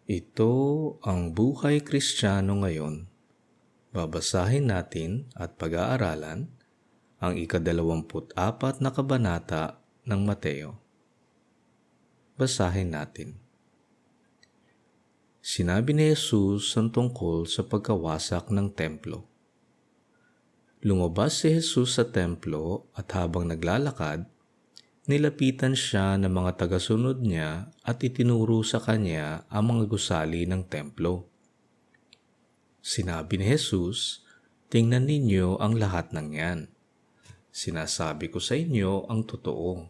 Ito ang Buhay Kristiyano ngayon. Babasahin natin at pag-aaralan ang ika-24 na kabanata ng Mateo. Basahin natin. Sinabi ni Jesus ang tungkol sa pagkawasak ng templo. Lumabas si Jesus sa templo at habang naglalakad, nilapitan siya ng mga tagasunod niya at itinuro sa kanya ang mga gusali ng templo. Sinabi ni Jesus, "Tingnan ninyo ang lahat ng yan. Sinasabi ko sa inyo ang totoo.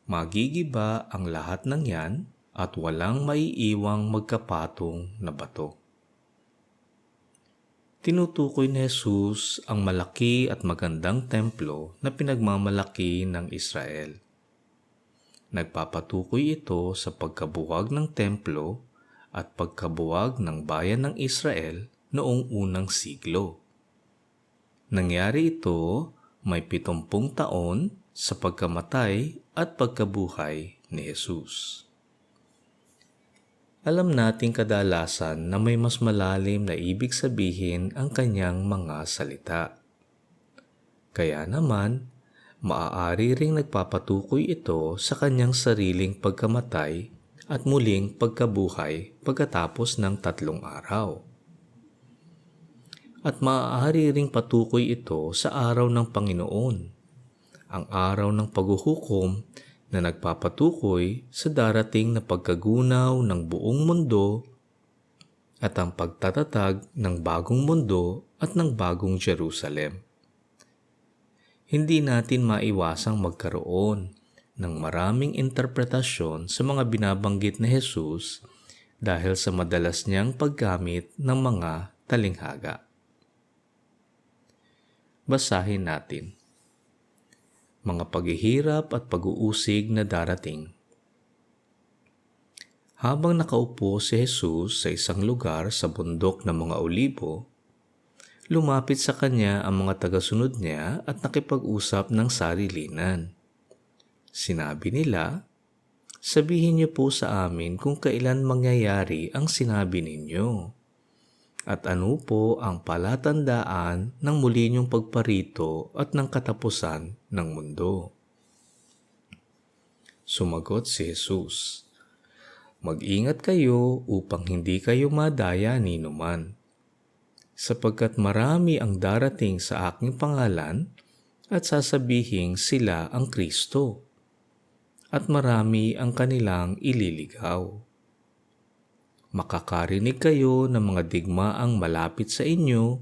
Magigiba ang lahat ng yan at walang maiiwang magkapatong na bato." Tinutukoy ni Jesus ang malaki at magandang templo na pinagmamalaki ng Israel. Nagpapatukoy ito sa pagkabuwag ng templo at pagkabuwag ng bayan ng Israel noong unang siglo. Nangyari ito may 70 taon sa pagkamatay at pagkabuhay ni Jesus. Alam nating kadalasan na may mas malalim na ibig sabihin ang kanyang mga salita. Kaya naman, maaari ring nagpapatukoy ito sa kanyang sariling pagkamatay at muling pagkabuhay pagkatapos ng 3 araw. At maaari ring patukoy ito sa araw ng Panginoon, ang araw ng paghuhukom na nagpapatukoy sa darating na pagkagunaw ng buong mundo at ang pagtatatag ng bagong mundo at ng bagong Jerusalem. Hindi natin maiwasang magkaroon ng maraming interpretasyon sa mga binabanggit ni Jesus dahil sa madalas niyang paggamit ng mga talinghaga. Basahin natin. Mga paghihirap at pag-uusig na darating. Habang nakaupo si Jesus sa isang lugar sa bundok ng mga Olibo, lumapit sa kanya ang mga tagasunod niya at nakipag-usap ng sarilinan. Sinabi nila, "Sabihin niyo po sa amin kung kailan mangyayari ang sinabi ninyo. At ano po ang palatandaan ng muli niyong pagparito at ng katapusan ng mundo?" Sumagot si Jesus, "Mag-ingat kayo upang hindi kayo madaya ni numan. Sapagkat marami ang darating sa aking pangalan at sasabihing sila ang Kristo, at marami ang kanilang ililigaw. Makakarinig kayo ng mga digmaang malapit sa inyo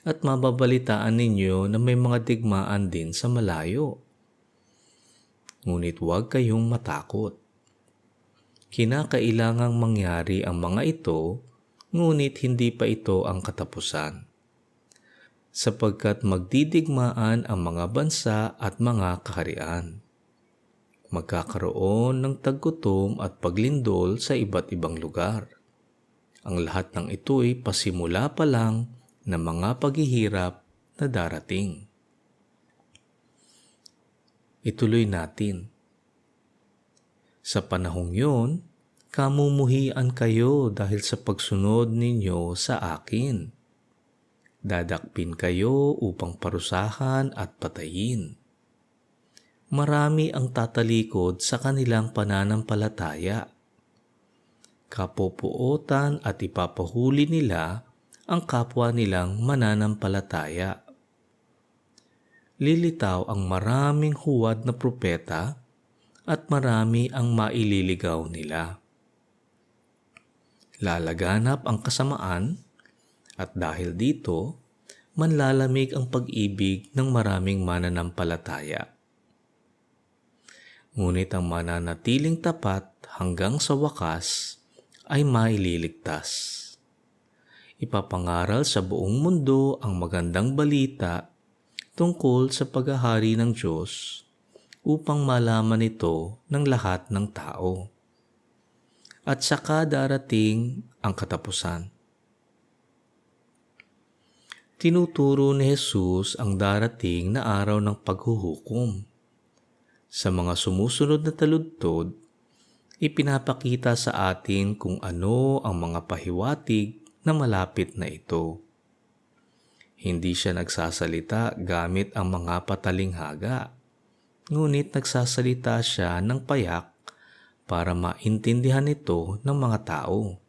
at mababalitaan ninyo na may mga digmaan din sa malayo. Ngunit huwag kayong matakot. Kinakailangang mangyari ang mga ito, ngunit hindi pa ito ang katapusan. Sapagkat magdidigmaan ang mga bansa at mga kaharian. Magkakaroon ng taggutom at paglindol sa iba't ibang lugar. Ang lahat ng ito'y pasimula pa lang ng mga paghihirap na darating." Ituloy natin. Sa panahong yun, kamumuhian kayo dahil sa pagsunod ninyo sa akin. Dadakpin kayo upang parusahan at patayin. Marami ang tatalikod sa kanilang pananampalataya. Kapopuotan at ipapahuli nila ang kapwa nilang mananampalataya. Lilitaw ang maraming huwad na propeta at marami ang maililigaw nila. Lalaganap ang kasamaan at dahil dito, manlalamig ang pag-ibig ng maraming mananampalataya. Ngunit ang mananatiling tapat hanggang sa wakas ay maililigtas. Ipapangaral sa buong mundo ang magandang balita tungkol sa paghahari ng Diyos upang malaman ito ng lahat ng tao. At saka darating ang katapusan. Tinuturo ni Jesus ang darating na araw ng paghuhukom. Sa mga sumusunod na taludtod, ipinapakita sa atin kung ano ang mga pahiwatig na malapit na ito. Hindi siya nagsasalita gamit ang mga patalinghaga, ngunit nagsasalita siya ng payak para maintindihan ito ng mga tao.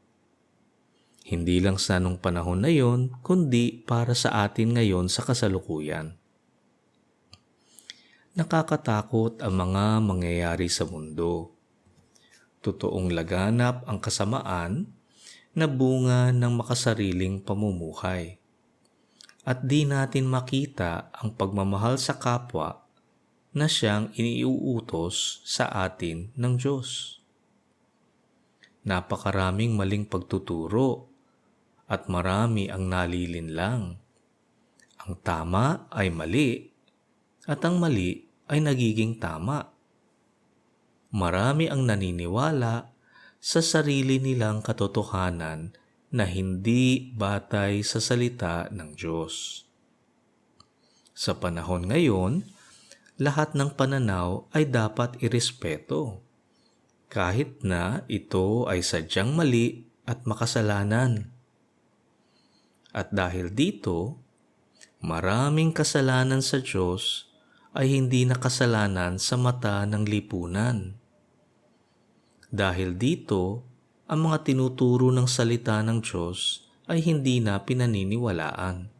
Hindi lang sa nung panahon na yon, kundi para sa atin ngayon sa kasalukuyan. Nakakatakot ang mga mangyayari sa mundo. Totoong laganap ang kasamaan na bunga ng makasariling pamumuhay. At di natin makita ang pagmamahal sa kapwa na siyang iniuutos sa atin ng Diyos. Napakaraming maling pagtuturo at marami ang nalilinlang. Ang tama ay mali at ang mali ay nagiging tama. Marami ang naniniwala sa sarili nilang katotohanan na hindi batay sa salita ng Diyos. Sa panahon ngayon, lahat ng pananaw ay dapat irespeto, kahit na ito ay sadyang mali at makasalanan. At dahil dito, maraming kasalanan sa Diyos ay hindi na kasalanan sa mata ng lipunan. Dahil dito, ang mga tinuturo ng salita ng Diyos ay hindi na pinaniniwalaan.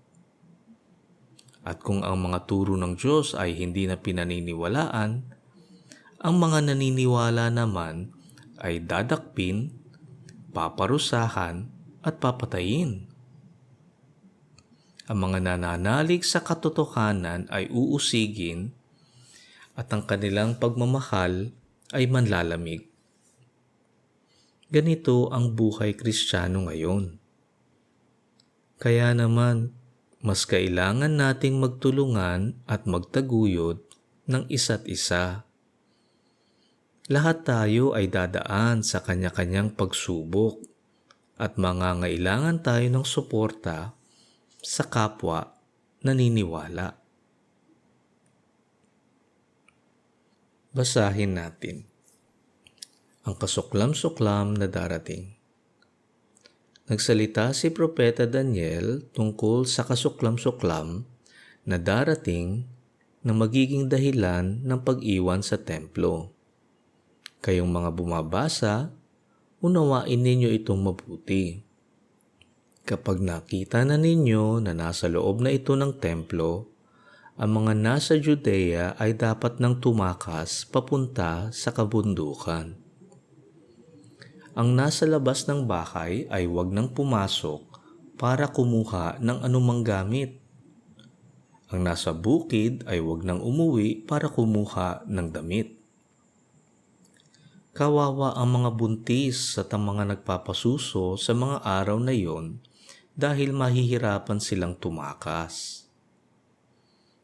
At kung ang mga turo ng Diyos ay hindi na pinaniniwalaan, ang mga naniniwala naman ay dadakpin, paparusahan at papatayin. Ang mga nananalig sa katotohanan ay uusigin at ang kanilang pagmamahal ay manlalamig. Ganito ang buhay Kristiyano ngayon. Kaya naman, mas kailangan nating magtulungan at magtaguyod ng isa't isa. Lahat tayo ay dadaan sa kanya-kanyang pagsubok at mangangailangan tayo ng suporta sa kapwa naniniwala. Basahin natin ang kasuklam-suklam na darating. Nagsalita si Propeta Daniel tungkol sa kasuklam-suklam na darating na magiging dahilan ng pag-iwan sa templo. Kayong mga bumabasa, unawain ninyo itong mabuti. Kapag nakita na ninyo na nasa loob na ito ng templo, ang mga nasa Judea ay dapat nang tumakas papunta sa kabundukan. Ang nasa labas ng bahay ay huwag nang pumasok para kumuha ng anumang gamit. Ang nasa bukid ay huwag nang umuwi para kumuha ng damit. Kawawa ang mga buntis at ang mga nagpapasuso sa mga araw na iyon dahil mahihirapan silang tumakas.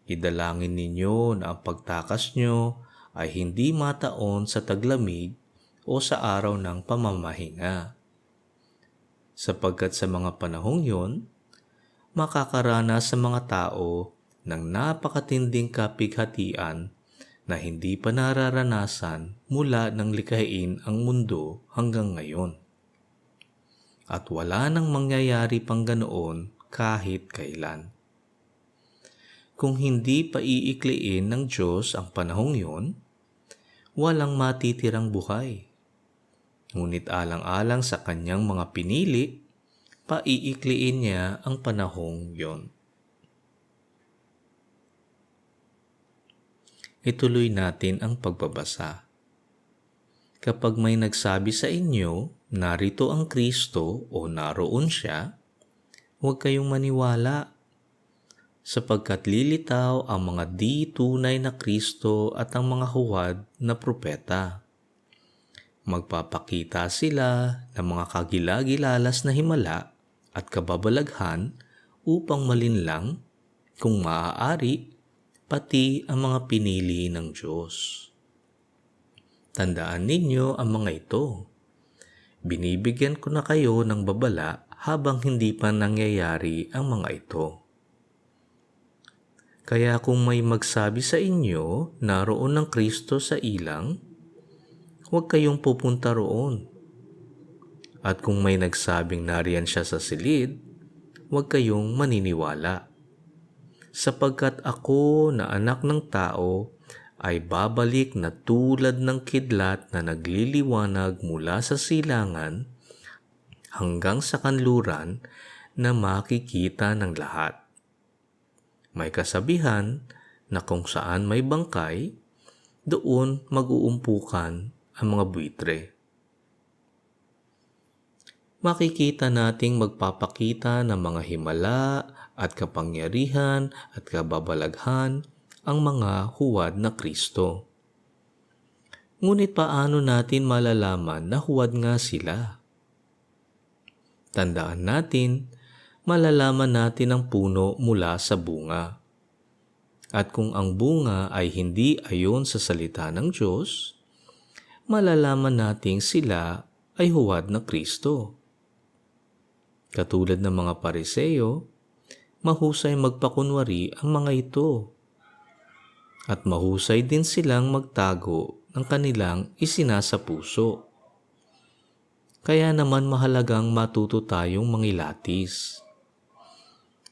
Idalangin ninyo na ang pagtakas nyo ay hindi mataon sa taglamig o sa araw ng pamamahinga. Sapagkat sa mga panahong yon, makakaranas sa mga tao ng napakatinding kapighatian na hindi pa nararanasan mula nang likhain ang mundo hanggang ngayon. At wala nang mangyayari pang ganoon kahit kailan. Kung hindi pa iikliin ng Diyos ang panahong yon, walang matitirang buhay. Ngunit alang-alang sa kanyang mga pinili, paiikliin niya ang panahong yon. Ituloy natin ang pagbabasa. Kapag may nagsabi sa inyo, narito ang Kristo o naroon siya, huwag kayong maniwala, sapagkat lilitaw ang mga di tunay na Kristo at ang mga huwad na propeta. Magpapakita sila ng mga kagilagilalas na himala at kababalaghan upang malinlang, kung maaari, pati ang mga pinili ng Diyos. Tandaan ninyo ang mga ito. Binibigyan ko na kayo ng babala habang hindi pa nangyayari ang mga ito. Kaya kung may magsabi sa inyo, naroon ng Kristo sa ilang, huwag kayong pupunta roon. At kung may nagsabing nariyan siya sa silid, huwag kayong maniniwala. Sapagkat ako na anak ng tao ay babalik na tulad ng kidlat na nagliliwanag mula sa silangan hanggang sa kanluran na makikita ng lahat. May kasabihan na kung saan may bangkay, doon mag-uumpukan ang mga buitre. Makikita nating magpapakita ng mga himala at kapangyarihan at kababalaghan ang mga huwad na Kristo. Ngunit paano natin malalaman na huwad nga sila? Tandaan natin, malalaman natin ang puno mula sa bunga. At kung ang bunga ay hindi ayon sa salita ng Diyos, malalaman nating sila ay huwad na Kristo. Katulad ng mga Pariseo, mahusay magpakunwari ang mga ito. At mahusay din silang magtago ng kanilang isinasapuso. Kaya naman mahalagang matuto tayong mangilatis.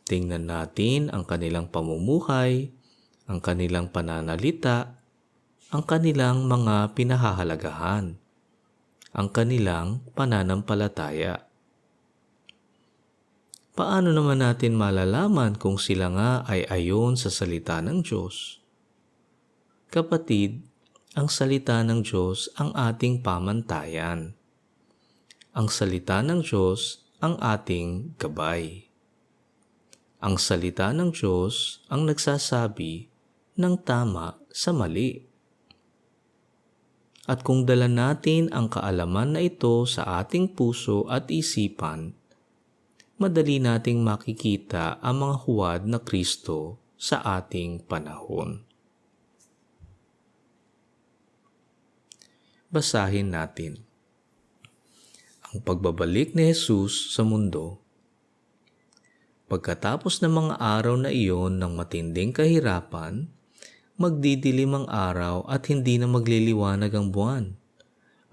Tingnan natin ang kanilang pamumuhay, ang kanilang pananalita, ang kanilang mga pinahahalagahan, ang kanilang pananampalataya. Paano naman natin malalaman kung sila nga ay ayon sa salita ng Diyos? Kapatid, ang salita ng Diyos ang ating pamantayan. Ang salita ng Diyos ang ating gabay. Ang salita ng Diyos ang nagsasabi ng tama sa mali. At kung dala natin ang kaalaman na ito sa ating puso at isipan, madali nating makikita ang mga huwad na Kristo sa ating panahon. Basahin natin. Ang pagbabalik ni Jesus sa mundo. Pagkatapos ng mga araw na iyon ng matinding kahirapan, magdidilim ang araw at hindi na magliliwanag ang buwan,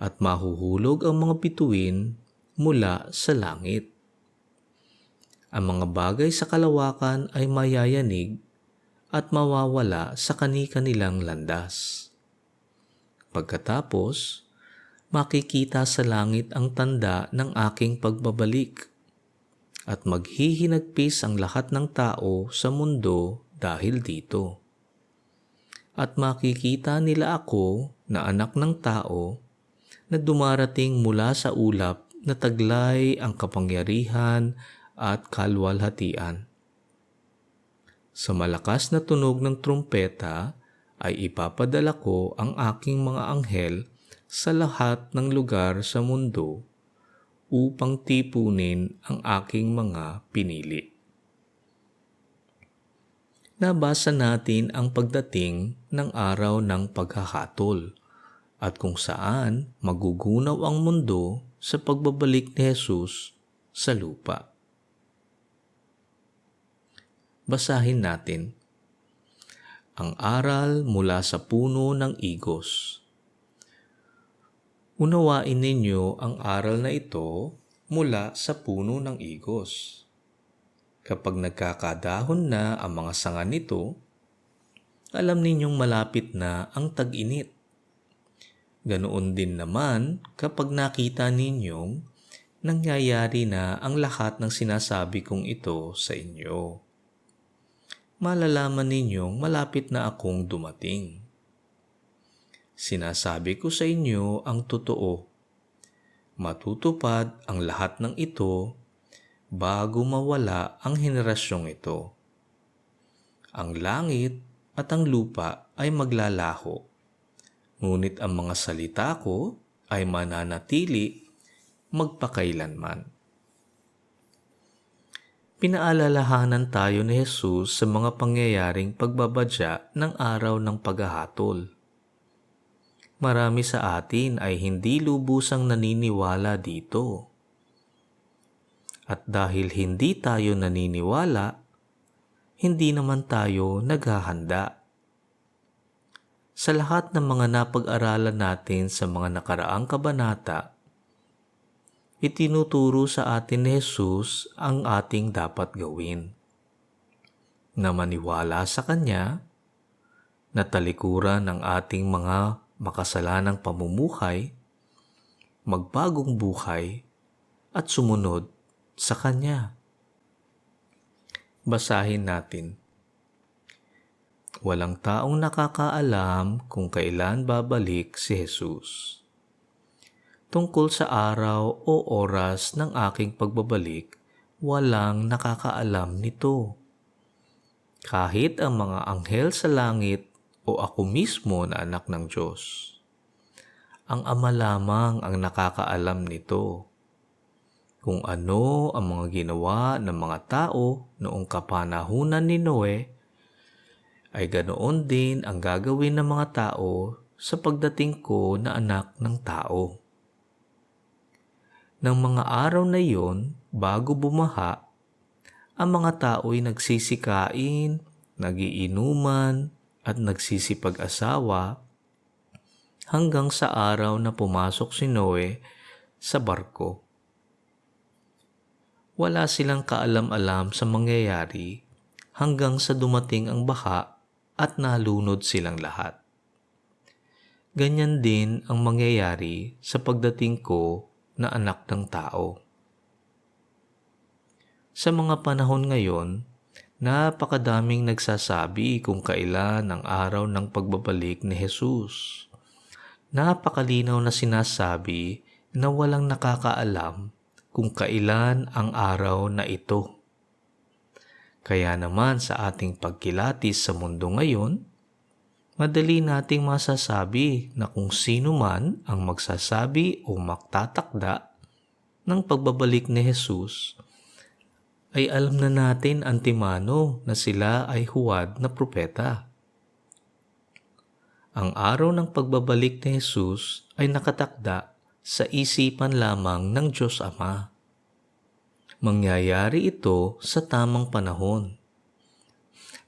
at mahuhulog ang mga bituin mula sa langit. Ang mga bagay sa kalawakan ay mayayanig at mawawala sa kani-kanilang landas. Pagkatapos, makikita sa langit ang tanda ng aking pagbabalik at maghihinagpis ang lahat ng tao sa mundo dahil dito. At makikita nila ako na anak ng tao na dumarating mula sa ulap na taglay ang kapangyarihan at kalwalhatian. Sa malakas na tunog ng trumpeta ay ipapadala ko ang aking mga anghel sa lahat ng lugar sa mundo upang tipunin ang aking mga pinili. Nabasa natin ang pagdating ng araw ng paghahatol at kung saan magugunaw ang mundo sa pagbabalik ni Jesus sa lupa. Basahin natin. Ang aral mula sa puno ng igos. Unawain ninyo ang aral na ito mula sa puno ng igos. Kapag nagkakadahon na ang mga sanga nito, alam ninyong malapit na ang tag-init. Ganoon din naman kapag nakita ninyong nangyayari na ang lahat ng sinasabi kong ito sa inyo. Malalaman ninyong malapit na akong dumating. Sinasabi ko sa inyo ang totoo. Matutupad ang lahat ng ito bago mawala ang henerasyong ito. Ang langit at ang lupa ay maglalaho, ngunit ang mga salita ko ay mananatili magpakailanman. Pinaalalahanan tayo ni Jesus sa mga pangyayaring pagbabadya ng araw ng paghahatol. Marami sa atin ay hindi lubusang naniniwala dito. At dahil hindi tayo naniniwala, hindi naman tayo naghahanda. Sa lahat ng mga napag-aralan natin sa mga nakaraang kabanata, itinuturo sa atin ni Jesus ang ating dapat gawin. Na maniwala sa Kanya, na talikuran ang ating mga makasalanang pamumuhay, magbagong buhay, at sumunod sa Kanya. Basahin natin. Walang taong nakakaalam kung kailan babalik si Jesus. Tungkol sa araw o oras ng aking pagbabalik, walang nakakaalam nito. Kahit ang mga anghel sa langit o ako mismo na anak ng Diyos. Ang Ama lamang ang nakakaalam nito. Kung ano ang mga ginawa ng mga tao noong kapanahunan ni Noe, ay ganoon din ang gagawin ng mga tao sa pagdating ko na anak ng tao. Nang mga araw na iyon, bago bumaha, ang mga tao'y nagsisikain, nagiinuman, at nagsisipag-asawa hanggang sa araw na pumasok si Noe sa barko. Wala silang kaalam-alam sa mangyayari hanggang sa dumating ang baha at nalunod silang lahat. Ganyan din ang mangyayari sa pagdating ko na anak ng tao. Sa mga panahon ngayon, napakadaming nagsasabi kung kailan ang araw ng pagbabalik ni Jesus. Napakalinaw na sinasabi na walang nakakaalam kung kailan ang araw na ito. Kaya naman sa ating pagkilatis sa mundo ngayon, madali nating masasabi na kung sino man ang magsasabi o magtatakda ng pagbabalik ni Jesus, ay alam na natin antemano na sila ay huwad na propeta. Ang araw ng pagbabalik ni Jesus ay nakatakda sa isipan lamang ng Diyos Ama. Mangyayari ito sa tamang panahon.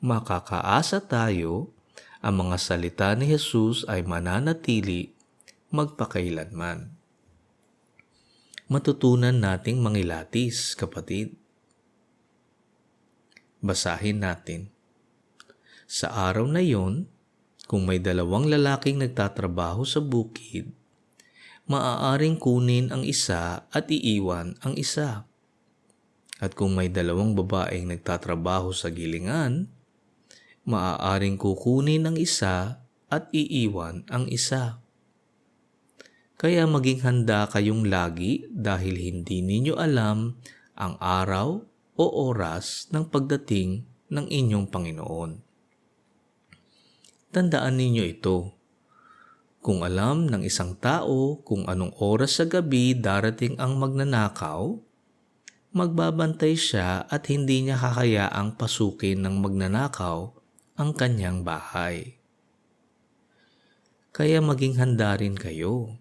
Makakaasa tayo ang mga salita ni Jesus ay mananatili magpakailanman. Matutunan nating mangilatis, kapatid. Basahin natin. Sa araw na yon, kung may dalawang lalaking nagtatrabaho sa bukid, maaaring kunin ang isa at iiwan ang isa. At kung may dalawang babaeng nagtatrabaho sa gilingan, maaaring kukunin ang isa at iiwan ang isa. Kaya maging handa kayong lagi dahil hindi ninyo alam ang araw o oras ng pagdating ng inyong Panginoon. Tandaan ninyo ito. Kung alam ng isang tao kung anong oras sa gabi darating ang magnanakaw, magbabantay siya at hindi niya hakayaang pasukin ng magnanakaw ang kanyang bahay. Kaya maging handa rin kayo.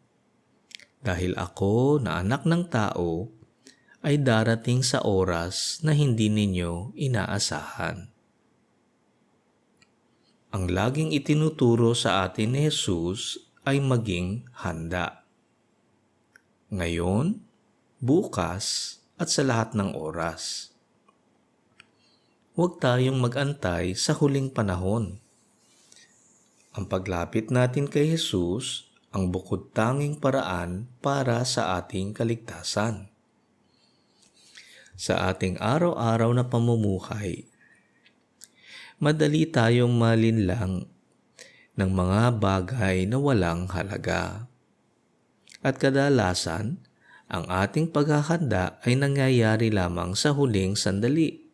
Dahil ako na anak ng tao ay darating sa oras na hindi ninyo inaasahan. Ang laging itinuturo sa atin ni Jesus ay maging handa. Ngayon, bukas, at sa lahat ng oras. Huwag tayong mag-antay sa huling panahon. Ang paglapit natin kay Jesus ang bukod tanging paraan para sa ating kaligtasan. Sa ating araw-araw na pamumuhay, madali tayong malinlang ng mga bagay na walang halaga. At kadalasan, ang ating paghahanda ay nangyayari lamang sa huling sandali.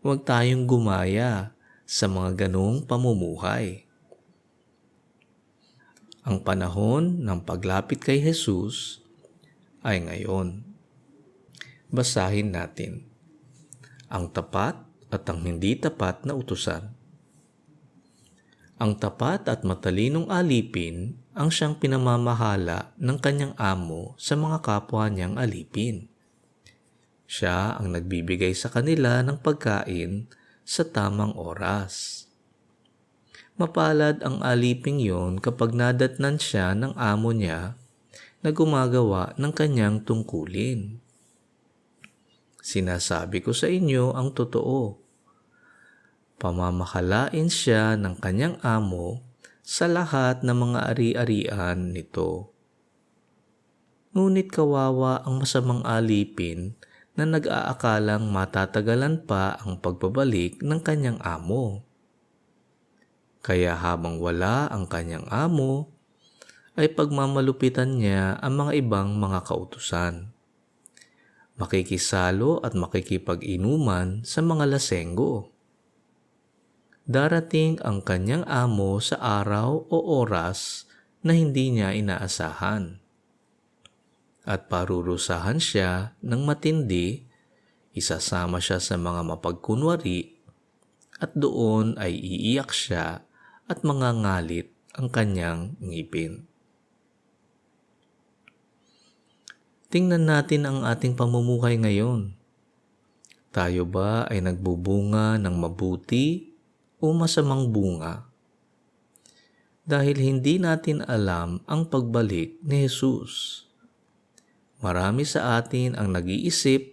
Huwag tayong gumaya sa mga ganong pamumuhay. Ang panahon ng paglapit kay Jesus ay ngayon. Basahin natin ang tapat at ang hindi tapat na utusan. Ang tapat at matalinong alipin ang siyang pinamamahala ng kanyang amo sa mga kapwa niyang alipin. Siya ang nagbibigay sa kanila ng pagkain sa tamang oras. Mapalad ang aliping yon kapag nadatnan siya ng amo niya na gumagawa ng kanyang tungkulin. Sinasabi ko sa inyo ang totoo. Pamamakalain siya ng kanyang amo sa lahat ng mga ari-arian nito. Ngunit kawawa ang masamang alipin na nag-aakalang matatagalan pa ang pagbabalik ng kanyang amo. Kaya habang wala ang kanyang amo, ay pagmamalupitan niya ang mga ibang mga kautusan. Makikisalo at makikipag-inuman sa mga lasenggo. Darating ang kanyang amo sa araw o oras na hindi niya inaasahan. At parurusahan siya ng matindi, isasama siya sa mga mapagkunwari, at doon ay iiyak siya at mangangalit ang kanyang ngipin. Tingnan natin ang ating pamumuhay ngayon. Tayo ba ay nagbubunga ng mabuti o masamang bunga? Dahil hindi natin alam ang pagbalik ni Jesus. Marami sa atin ang nag-iisip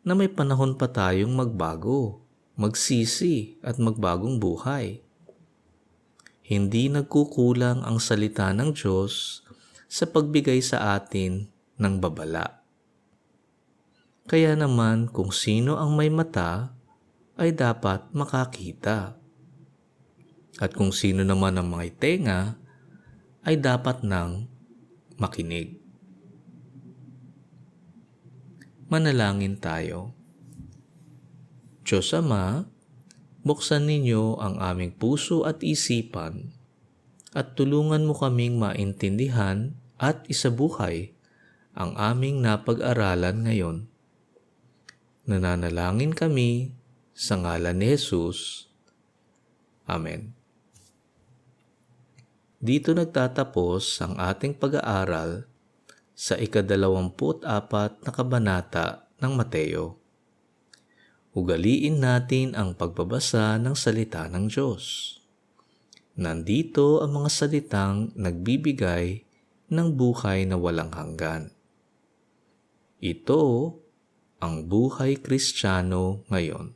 na may panahon pa tayong magbago, magsisi at magbagong buhay. Hindi nagkukulang ang salita ng Diyos sa pagbigay sa atin ng babala. Kaya naman kung sino ang may mata ay dapat makakita. At kung sino naman ang may tenga ay dapat nang makinig. Manalangin tayo. Diyos Ama, buksan ninyo ang aming puso at isipan at tulungan mo kaming maintindihan at isabuhay ang aming napag-aralan ngayon. Nananalangin kami sa ngalan ni Jesus. Amen. Dito nagtatapos ang ating pag-aaral sa ika-24 na kabanata ng Mateo. Ugaliin natin ang pagbabasa ng salita ng Diyos. Nandito ang mga salitang nagbibigay ng buhay na walang hanggan. Ito ang buhay Kristiyano ngayon.